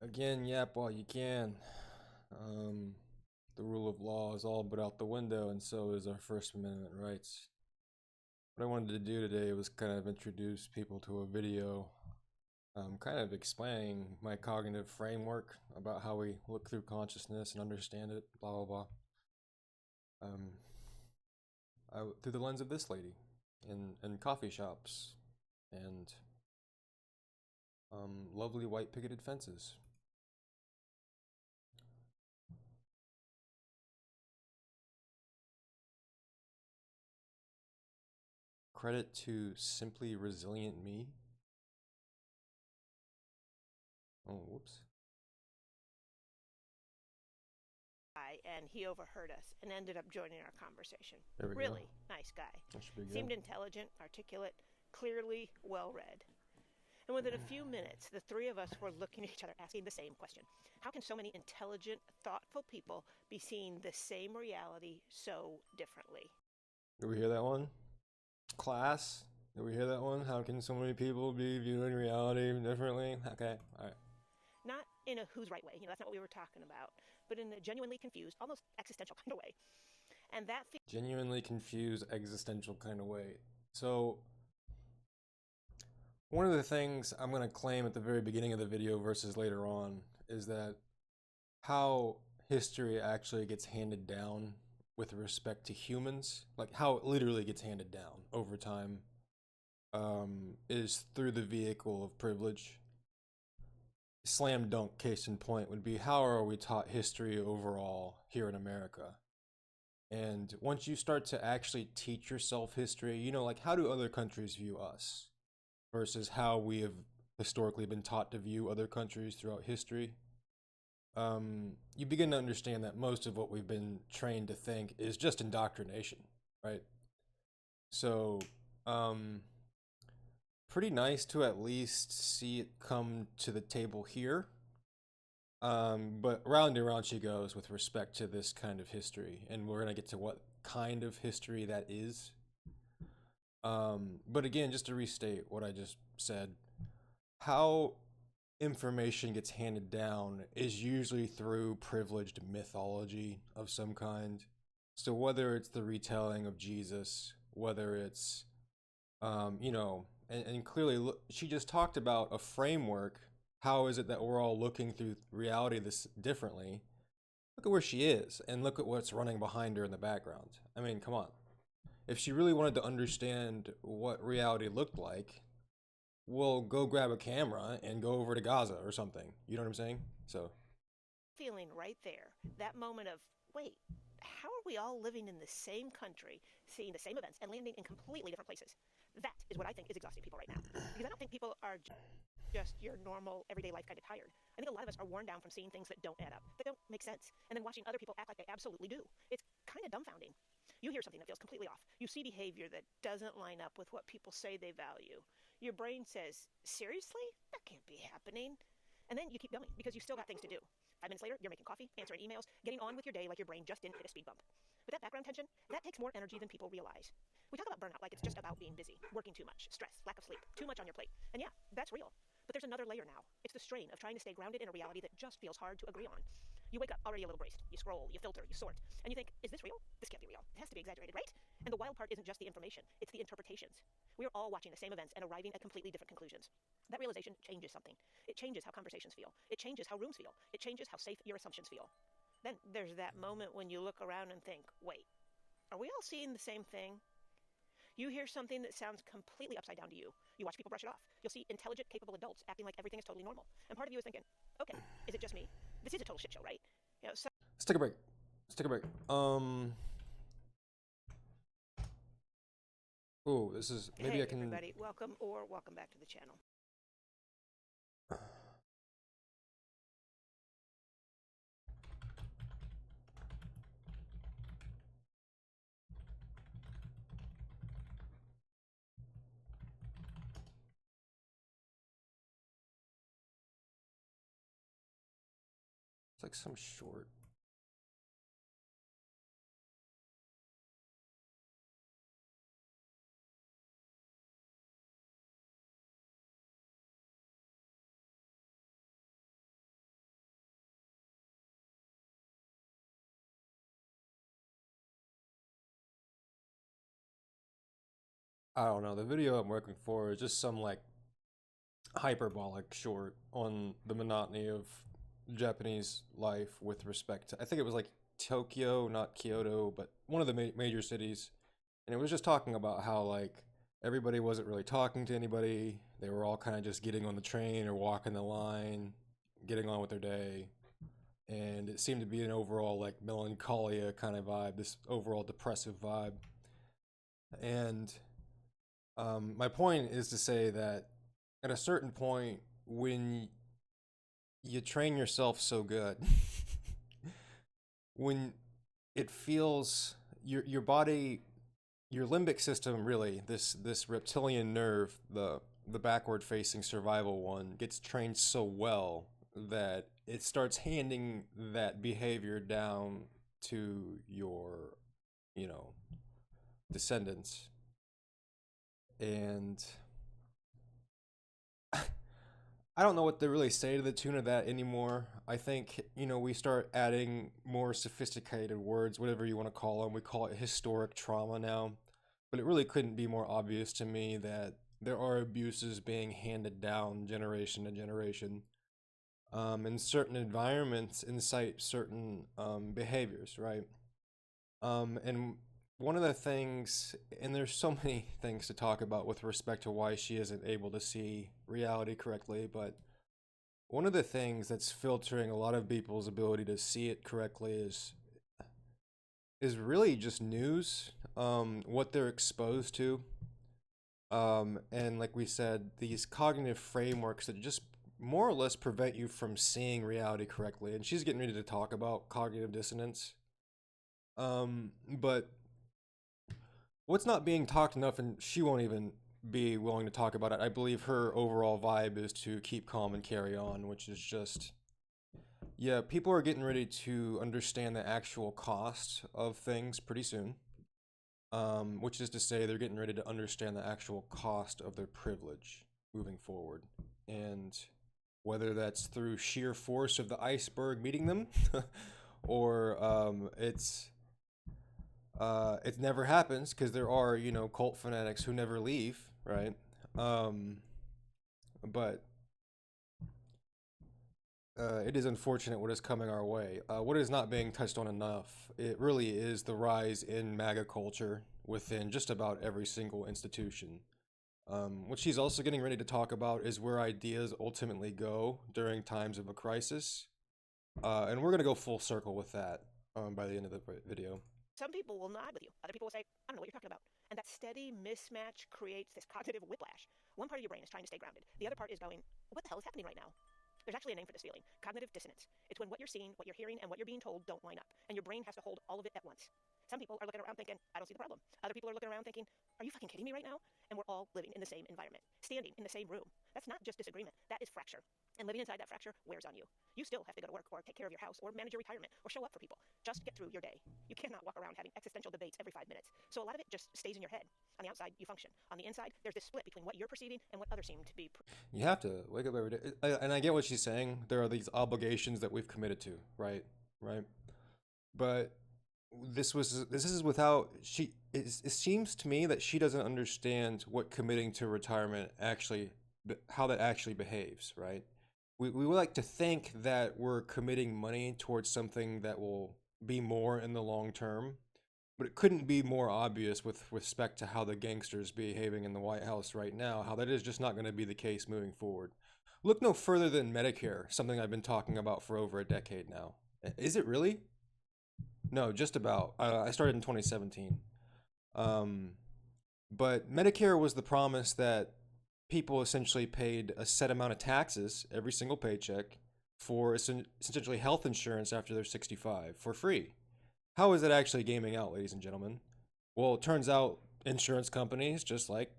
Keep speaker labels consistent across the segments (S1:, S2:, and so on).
S1: Again, yap while you can. The rule of law is all but out the window, and so is our First Amendment rights. What I wanted to do today was kind of introduce people to a video, kind of explaining my cognitive framework about how we look through consciousness and understand it, blah blah blah. Through the lens of this lady, in coffee shops, and lovely white picketed fences. Credit to Simply Resilient Me. Oh, whoops.
S2: And he overheard us and ended up joining our conversation.
S1: There we
S2: Really
S1: go.
S2: nice guy.
S1: That should be good.
S2: Seemed intelligent, articulate, clearly well read. And within a few minutes, the three of us were looking at each other asking the same question. How can so many intelligent, thoughtful people be seeing the same reality so differently?
S1: Did we hear that one? Class? Did we hear that one? How can so many people be viewing reality differently? Okay, alright.
S2: Not in a who's right way, that's not what we were talking about, but in a genuinely confused, almost existential kind of way. And that
S1: genuinely confused, existential kind of way. So, one of the things I'm going to claim at the very beginning of the video versus later on is that how history actually gets handed down with respect to humans, like how it literally gets handed down over time, is through the vehicle of privilege. Slam dunk case in point would be, how are we taught history overall here in America? And once you start to actually teach yourself history, like, how do other countries view us versus how we have historically been taught to view other countries throughout history, you begin to understand that most of what we've been trained to think is just indoctrination, right? So, pretty nice to at least see it come to the table here. But round and round she goes with respect to this kind of history, and we're gonna get to what kind of history that is. But again, just to restate what I just said, how information gets handed down is usually through privileged mythology of some kind. So whether it's the retelling of Jesus, whether it's, and clearly she just talked about a framework. How is it that we're all looking through reality this differently? Look at where she is, and look at what's running behind her in the background. I mean, come on. If she really wanted to understand what reality looked like, we'll go grab a camera and go over to Gaza or something. You know what I'm saying? So,
S2: feeling right there, that moment of, wait, how are we all living in the same country, seeing the same events, and landing in completely different places? That is what I think is exhausting people right now. Because I don't think people are just your normal everyday life kind of tired. I think a lot of us are worn down from seeing things that don't add up, that don't make sense, and then watching other people act like they absolutely do. It's kind of dumbfounding. You hear something that feels completely off. You see behavior that doesn't line up with what people say they value. Your brain says, seriously? That can't be happening. And then you keep going because you've still got things to do. 5 minutes later, you're making coffee, answering emails, getting on with your day like your brain just didn't hit a speed bump. But that background tension, that takes more energy than people realize. We talk about burnout like it's just about being busy, working too much, stress, lack of sleep, too much on your plate. And yeah, that's real. But there's another layer now. It's the strain of trying to stay grounded in a reality that just feels hard to agree on. You wake up already a little braced. You scroll, you filter, you sort, and you think, is this real? This can't be real. It has to be exaggerated, right? And the wild part isn't just the information, it's the interpretations. We are all watching the same events and arriving at completely different conclusions. That realization changes something. It changes how conversations feel. It changes how rooms feel. It changes how safe your assumptions feel. Then there's that moment when you look around and think, wait, are we all seeing the same thing? You hear something that sounds completely upside down to you. You watch people brush it off. You'll see intelligent, capable adults acting like everything is totally normal. And part of you is thinking, okay, is it just me? This is a total shit show, right? So
S1: let's take a break. Let's take a break. Oh, this is, maybe
S2: hey,
S1: I can.
S2: everybody, welcome back to the channel.
S1: It's like some short. I don't know. The video I'm working for is just some like hyperbolic short on the monotony of Japanese life with respect to, I think it was like Tokyo, not Kyoto, but one of the major cities. And it was just talking about how like everybody wasn't really talking to anybody. They were all kind of just getting on the train or walking the line, getting on with their day. And it seemed to be an overall like melancholia kind of vibe, this overall depressive vibe. And my point is to say that at a certain point, when you train yourself so good, when it feels your body, your limbic system, really, this reptilian nerve, the backward facing survival one, gets trained so well that it starts handing that behavior down to your, you know, descendants. And I don't know what to really say to the tune of that anymore. I think, we start adding more sophisticated words, whatever you want to call them. We call it historic trauma now. But it really couldn't be more obvious to me that there are abuses being handed down generation to generation. And certain environments incite certain behaviors, right? And one of the things, and there's so many things to talk about with respect to why she isn't able to see reality correctly, but one of the things that's filtering a lot of people's ability to see it correctly is really just news, what they're exposed to, and like we said, these cognitive frameworks that just more or less prevent you from seeing reality correctly. And she's getting ready to talk about cognitive dissonance. But what's not being talked enough, and she won't even be willing to talk about it. I believe her overall vibe is to keep calm and carry on, which is just, yeah, people are getting ready to understand the actual cost of things pretty soon. Which is to say, they're getting ready to understand the actual cost of their privilege moving forward. And whether that's through sheer force of the iceberg meeting them, or it never happens because there are, cult fanatics who never leave, right? Um, but it is unfortunate what is coming our way. What is not being touched on enough, it really is the rise in MAGA culture within just about every single institution. What she's also getting ready to talk about is where ideas ultimately go during times of a crisis. And we're going to go full circle with that by the end of the video.
S2: Some people will nod with you. Other people will say, I don't know what you're talking about. And that steady mismatch creates this cognitive whiplash. One part of your brain is trying to stay grounded. The other part is going, what the hell is happening right now? There's actually a name for this feeling, cognitive dissonance. It's when what you're seeing, what you're hearing, and what you're being told don't line up, and your brain has to hold all of it at once. Some people are looking around thinking, I don't see the problem. Other people are looking around thinking, are you fucking kidding me right now? And we're all living in the same environment, standing in the same room. That's not just disagreement, that is fracture. And living inside that fracture wears on you. You still have to go to work or take care of your house or manage your retirement or show up for people. Just get through your day. You cannot walk around having existential debates every 5 minutes. So a lot of it just stays in your head. On the outside, you function. On the inside, there's this split between what you're perceiving and what others seem to be.
S1: You have to wake up every day. And I get what she's saying. There are these obligations that we've committed to, right? Right. But this is without it seems to me that she doesn't understand what committing to retirement actually, how that actually behaves, right? We would like to think that we're committing money towards something that will be more in the long term, but it couldn't be more obvious with respect to how the gangsters behaving in the White House right now, how that is just not going to be the case moving forward. Look no further than Medicare, something I've been talking about for over a decade now. Is it really? No, just about. I started in 2017. Um, but Medicare was the promise that people essentially paid a set amount of taxes every single paycheck for essentially health insurance after they're 65 for free. How is that actually gaming out, ladies and gentlemen? Well, it turns out insurance companies, just like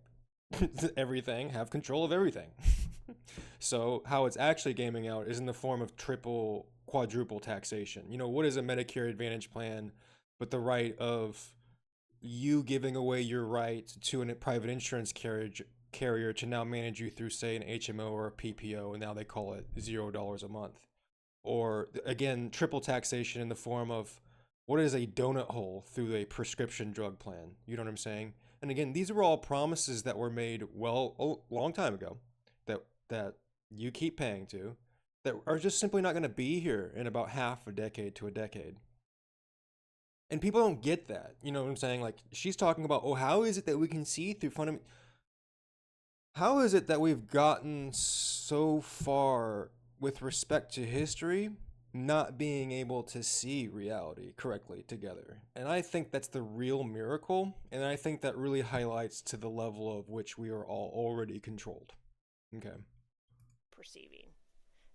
S1: everything, have control of everything. So how it's actually gaming out is in the form of triple, quadruple taxation. What is a Medicare Advantage plan but the right of you giving away your right to a private insurance carrier to now manage you through, say, an HMO or a PPO, and now they call it $0 a month. Or again, triple taxation in the form of what is a donut hole through a prescription drug plan. You know what I'm saying? And again, these are all promises that were made a long time ago that you keep paying to, that are just simply not going to be here in about half a decade to a decade. And people don't get that. You know what I'm saying? Like, she's talking about, oh, how is it that we can see through fundamental. How is it that we've gotten so far with respect to history, not being able to see reality correctly together? And I think that's the real miracle. And I think that really highlights to the level of which we are all already controlled. Okay.
S2: Perceiving.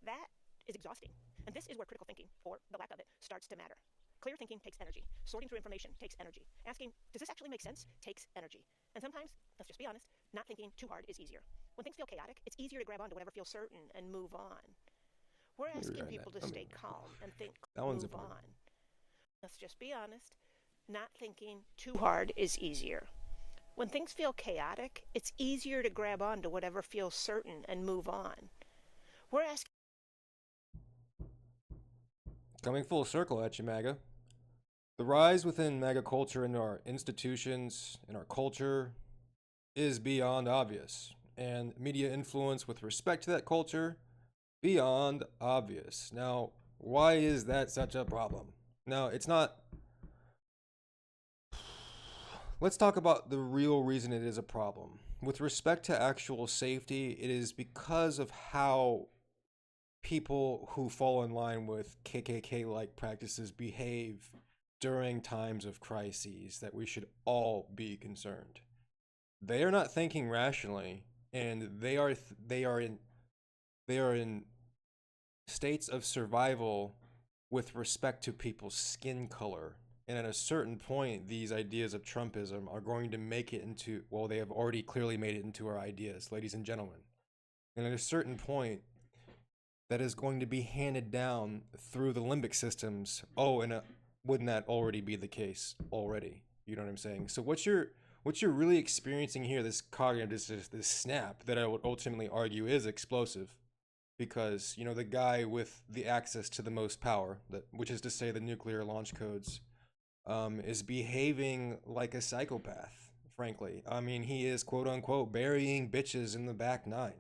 S2: That is exhausting. And this is where critical thinking, or the lack of it, starts to matter. Clear thinking takes energy. Sorting through information takes energy. Asking, does this actually make sense, takes energy. And sometimes, let's just be honest, not thinking too hard is easier. When things feel chaotic, it's easier to grab onto whatever feels certain and move on. We're asking people to stay calm and think, move on. Let's just be honest, not thinking too hard is easier. When things feel chaotic, it's easier to grab onto whatever feels certain and move on. We're asking.
S1: Coming full circle at you, MAGA. The rise within MAGA culture in our institutions, in our culture, is beyond obvious. And media influence with respect to that culture, beyond obvious. Now, why is that such a problem? Now, it's not. Let's talk about the real reason it is a problem. With respect to actual safety, it is because of how people who fall in line with KKK-like practices behave during times of crises that we should all be concerned. They are not thinking rationally, and they are in states of survival with respect to people's skin color. And at a certain point, these ideas of Trumpism are going to make it into, well, they have already clearly made it into our ideas, ladies and gentlemen. And at a certain point, that is going to be handed down through the limbic systems. Oh, and wouldn't that already be the case already? You know what I'm saying? So what you're really experiencing here, this cognitive, this snap that I would ultimately argue is explosive, because you know the guy with the access to the most power, which is to say the nuclear launch codes, is behaving like a psychopath. Frankly, I mean, he is quote unquote burying bitches in the back nine.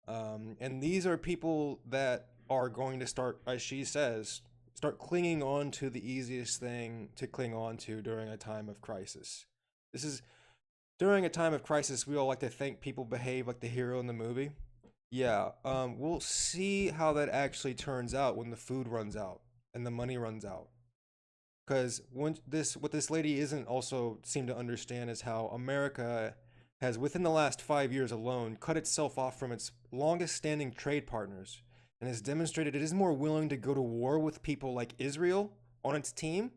S1: And these are people that are going to start, as she says, start clinging on to the easiest thing to cling on to during a time of crisis. This is during a time of crisis. We all like to think people behave like the hero in the movie. Yeah, we'll see how that actually turns out when the food runs out and the money runs out. Because what this lady isn't also seem to understand is how America has, within the last 5 years alone, cut itself off from its longest standing trade partners and has demonstrated it is more willing to go to war with people like Israel on its team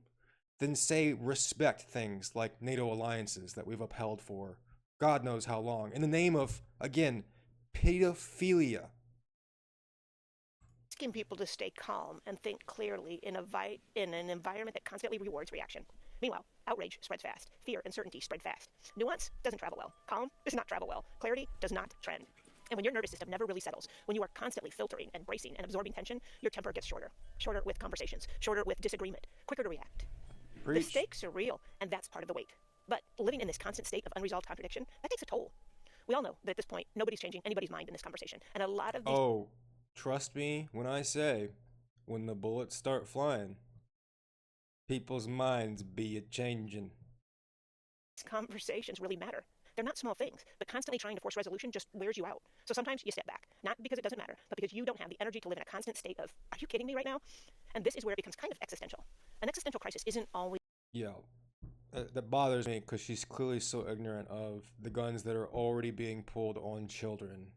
S1: than, say, respect things like NATO alliances that we've upheld for God knows how long in the name of, again, pedophilia.
S2: Asking people to stay calm and think clearly in an environment that constantly rewards reaction. Meanwhile, outrage spreads fast. Fear and certainty spread fast. Nuance doesn't travel well. Calm does not travel well. Clarity does not trend. And when your nervous system never really settles, when you are constantly filtering and bracing and absorbing tension, your temper gets shorter. Shorter with conversations. Shorter with disagreement. Quicker to react.
S1: Preach.
S2: The stakes are real, and that's part of the weight. But living in this constant state of unresolved contradiction, that takes a toll. We all know that at this point, nobody's changing anybody's mind in this conversation. And a lot of these...
S1: Oh, trust me when I say, when the bullets start flying, people's minds be a-changing.
S2: conversations really matter. They're not small things, but constantly trying to force resolution just wears you out. So sometimes you step back, not because it doesn't matter, but because you don't have the energy to live in a constant state of, are you kidding me right now? And this is where it becomes kind of existential. An existential crisis isn't always...
S1: Yeah, that bothers me because she's clearly so ignorant of the guns that are already being pulled on children.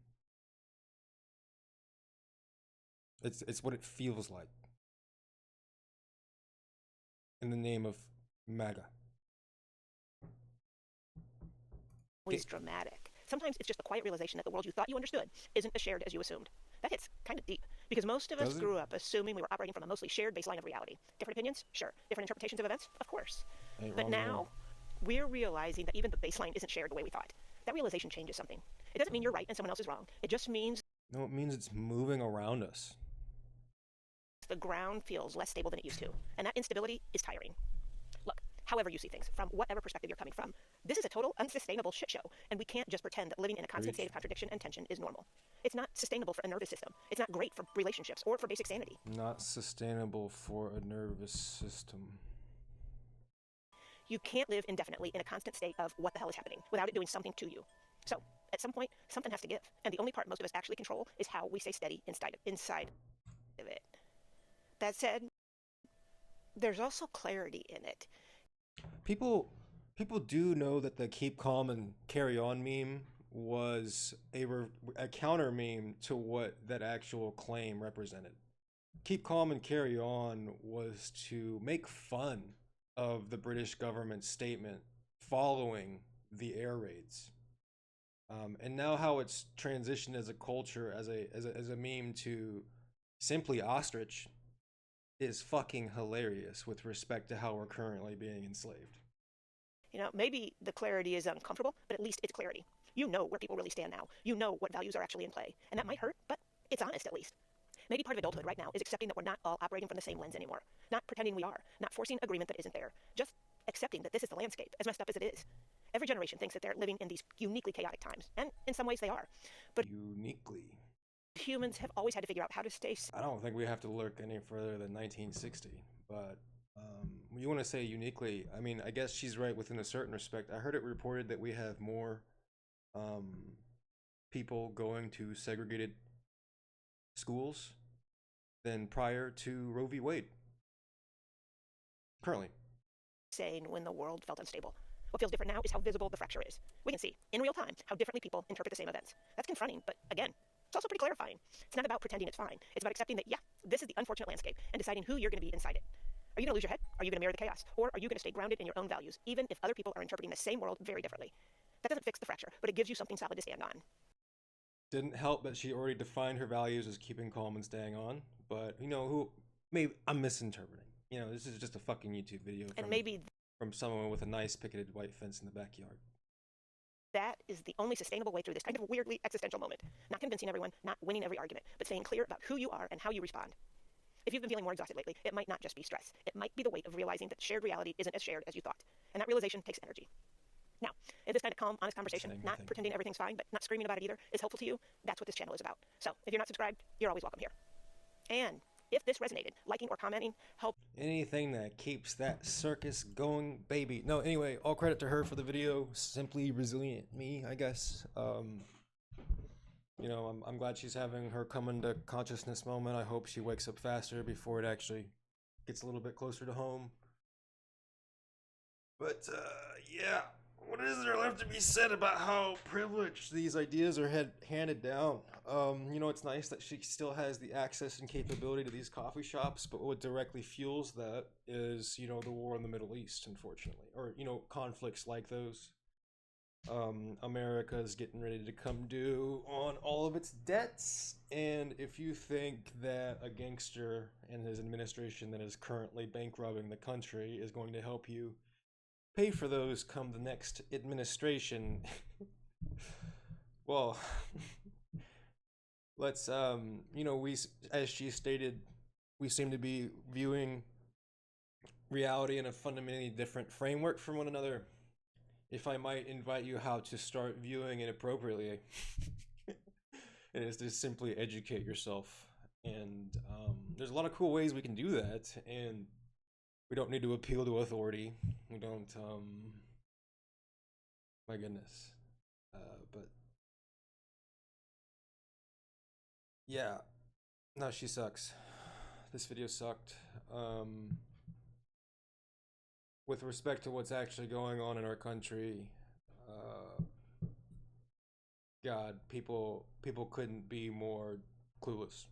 S1: It's what it feels like in the name of MAGA.
S2: always dramatic. Sometimes it's just the quiet realization that the world you thought you understood isn't as shared as you assumed. That hits kind of deep, because most of us grew up assuming we were operating from a mostly shared baseline of reality. Different opinions? Sure. Different interpretations of events? Of course. But now, we're realizing that even the baseline isn't shared the way we thought. That realization changes something. It doesn't mean you're right and someone else is wrong. It just means...
S1: No, it means it's moving around us.
S2: The ground feels less stable than it used to, and that instability is tiring. Look, however you see things, from whatever perspective you're coming from, this is a total unsustainable shit show, and we can't just pretend that living in a constant state of contradiction and tension is normal. It's not sustainable for a nervous system. It's not great for relationships or for basic sanity.
S1: Not sustainable for a nervous system.
S2: You can't live indefinitely in a constant state of what the hell is happening without it doing something to you. So, at some point, something has to give, and the only part most of us actually control is how we stay steady inside of it. That said, there's also clarity in it.
S1: People do know that the keep calm and carry on meme was a counter meme to what that actual claim represented. Keep calm and carry on was to make fun of the British government's statement following the air raids. And now how it's transitioned as a culture, as a meme to simply ostrich, is fucking hilarious with respect to how we're currently being enslaved.
S2: You know, maybe the clarity is uncomfortable, but at least it's clarity. You know where people really stand now. You know what values are actually in play. And that might hurt, but it's honest at least. Maybe part of adulthood right now is accepting that we're not all operating from the same lens anymore. Not pretending we are. Not forcing agreement that isn't there. Just accepting that this is the landscape, as messed up as it is. Every generation thinks that they're living in these uniquely chaotic times, and in some ways they are. But
S1: Uniquely.
S2: humans have always had to figure out how to stay
S1: I don't think we have to look any further than 1960, but you want to say uniquely, I mean, I guess she's right within a certain respect. I heard it reported that we have more people going to segregated schools than prior to Roe v. Wade. Currently.
S2: sane when the world felt unstable. What feels different now is how visible the fracture is. We can see, in real time, how differently people interpret the same events. That's confronting, but again, it's also pretty clarifying. It's not about pretending it's fine. It's about accepting that, yeah, this is the unfortunate landscape, and deciding who you're going to be inside it. Are you going to lose your head? Are you going to mirror the chaos? Or are you going to stay grounded in your own values, even if other people are interpreting the same world very differently? That doesn't fix the fracture, but it gives you something solid to stand on.
S1: Didn't help that she already defined her values as keeping calm and staying on, but maybe I'm misinterpreting. This is just a fucking YouTube video from someone with a nice picketed white fence in the backyard.
S2: That is the only sustainable way through this kind of weirdly existential moment. Not convincing everyone, not winning every argument, but staying clear about who you are and how you respond. If you've been feeling more exhausted lately, it might not just be stress. It might be the weight of realizing that shared reality isn't as shared as you thought. And that realization takes energy. Now, if this kind of calm, honest conversation, not pretending everything's fine, but not screaming about it either, is helpful to you, that's what this channel is about. So, if you're not subscribed, you're always welcome here. And if this resonated, liking or commenting help.
S1: Anything that keeps that circus going, baby. No, anyway, all credit to her for the video. Simply resilient me, I guess. I'm glad she's having her come into consciousness moment. I hope she wakes up faster before it actually gets a little bit closer to home. But, yeah. What is there left to be said about how privileged these ideas are handed down? It's nice that she still has the access and capability to these coffee shops, but what directly fuels that is, the war in the Middle East, unfortunately. Or, conflicts like those. America is getting ready to come due on all of its debts, and if you think that a gangster and his administration that is currently bank robbing the country is going to help you pay for those come the next administration, well, let's we, as she stated, we seem to be viewing reality in a fundamentally different framework from one another. If I might invite you how to start viewing it appropriately, it is to simply educate yourself. And there's a lot of cool ways we can do that, and we don't need to appeal to authority. We don't, my goodness. But yeah, no, she sucks. This video sucked. With respect to what's actually going on in our country, God, people couldn't be more clueless,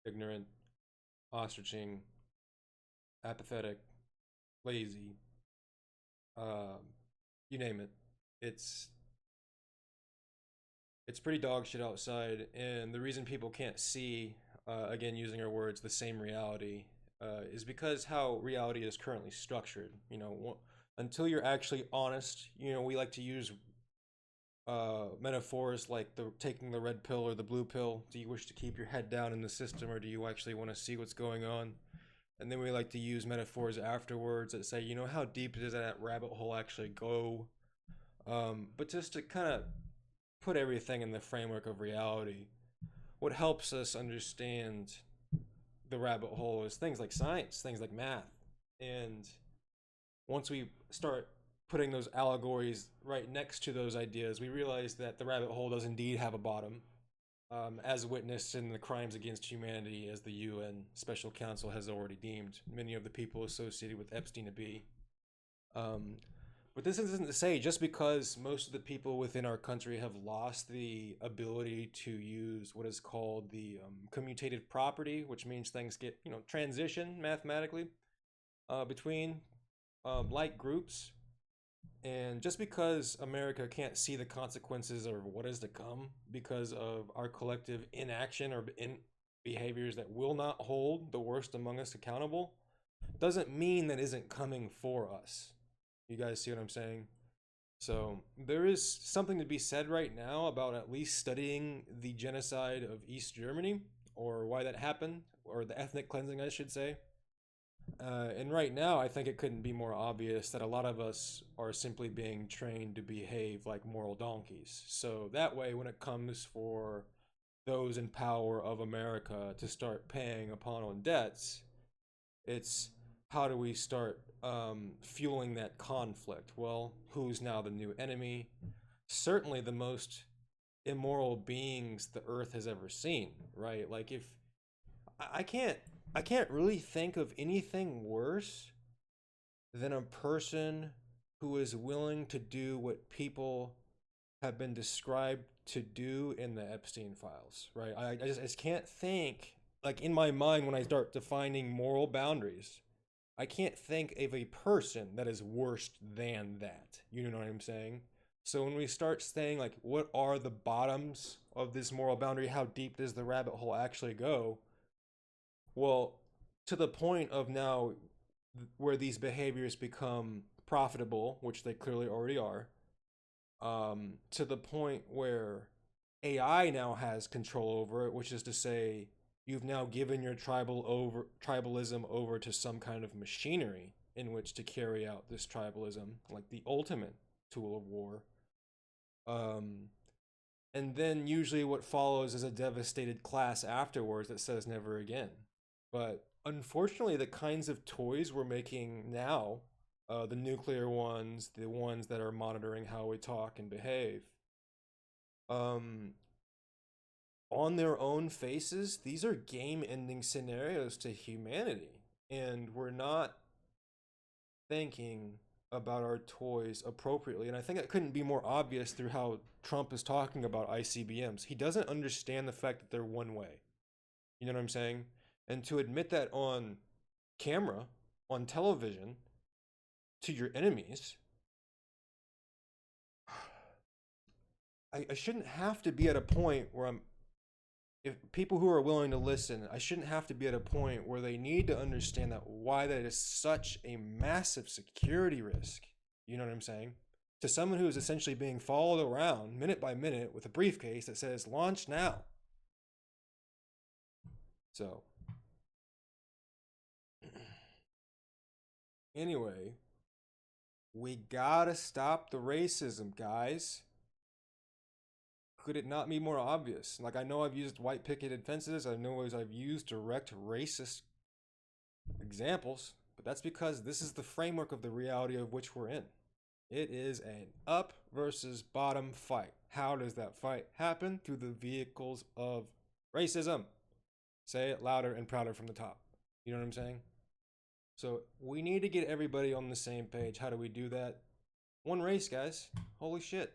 S1: ignorant, ostriching, apathetic, lazy, you name it. It's pretty dog shit outside, and the reason people can't see, again using her words, the same reality, is because how reality is currently structured. Until you're actually honest, we like to use metaphors like taking the red pill or the blue pill. Do you wish to keep your head down in the system, or do you actually want to see what's going on? And then we like to use metaphors afterwards that say, you know, how deep does that rabbit hole actually go? But just to kind of put everything in the framework of reality, what helps us understand the rabbit hole is things like science, things like math. And once we start putting those allegories right next to those ideas, we realize that the rabbit hole does indeed have a bottom, as witnessed in the crimes against humanity, as the UN Special Counsel has already deemed many of the people associated with Epstein to be. Um, but this isn't to say just because most of the people within our country have lost the ability to use what is called the commutative property, which means things get, you know, transition mathematically between like groups. And just because America can't see the consequences of what is to come because of our collective inaction or in behaviors that will not hold the worst among us accountable, doesn't mean that isn't coming for us. You guys see what I'm saying? So there is something to be said right now about at least studying the genocide of East Germany, or why that happened, or the ethnic cleansing, I should say. And right now, I think it couldn't be more obvious that a lot of us are simply being trained to behave like moral donkeys. So that way, when it comes for those in power of America to start paying upon on debts, it's how do we start fueling that conflict? Well, who's now the new enemy? Certainly the most immoral beings the earth has ever seen, right? Like if I can't I can't really think of anything worse than a person who is willing to do what people have been described to do in the Epstein files, right? I just can't think, like in my mind when I start defining moral boundaries, I can't think of a person that is worse than that. You know what I'm saying? So when we start saying like what are the bottoms of this moral boundary, how deep does the rabbit hole actually go? Well, to the point of now where these behaviors become profitable, which they clearly already are, to the point where AI now has control over it, which is to say, you've now given your tribalism over to some kind of machinery in which to carry out this tribalism, like the ultimate tool of war. Um, and then usually what follows is a devastated class afterwards that says never again. But unfortunately, the kinds of toys we're making now, the nuclear ones, the ones that are monitoring how we talk and behave, um, on their own faces, these are game ending scenarios to humanity. And we're not thinking about our toys appropriately. And I think it couldn't be more obvious through how Trump is talking about ICBMs. He doesn't understand the fact that they're one way. You know what I'm saying? And to admit that on camera, on television, to your enemies, I shouldn't have to be at a point where if people who are willing to listen, I shouldn't have to be at a point where they need to understand that why that is such a massive security risk. You know what I'm saying? To someone who is essentially being followed around minute by minute with a briefcase that says launch now. So, anyway, we gotta stop the racism, guys. Could it not be more obvious? Like, I know I've used white picketed fences, I know I've used direct racist examples, but that's because this is the framework of the reality of which we're in. It is an up versus bottom fight. How does that fight happen? Through the vehicles of racism. Say it louder and prouder from the top. You know what I'm saying? So we need to get everybody on the same page. How do we do that? One race, guys. Holy shit.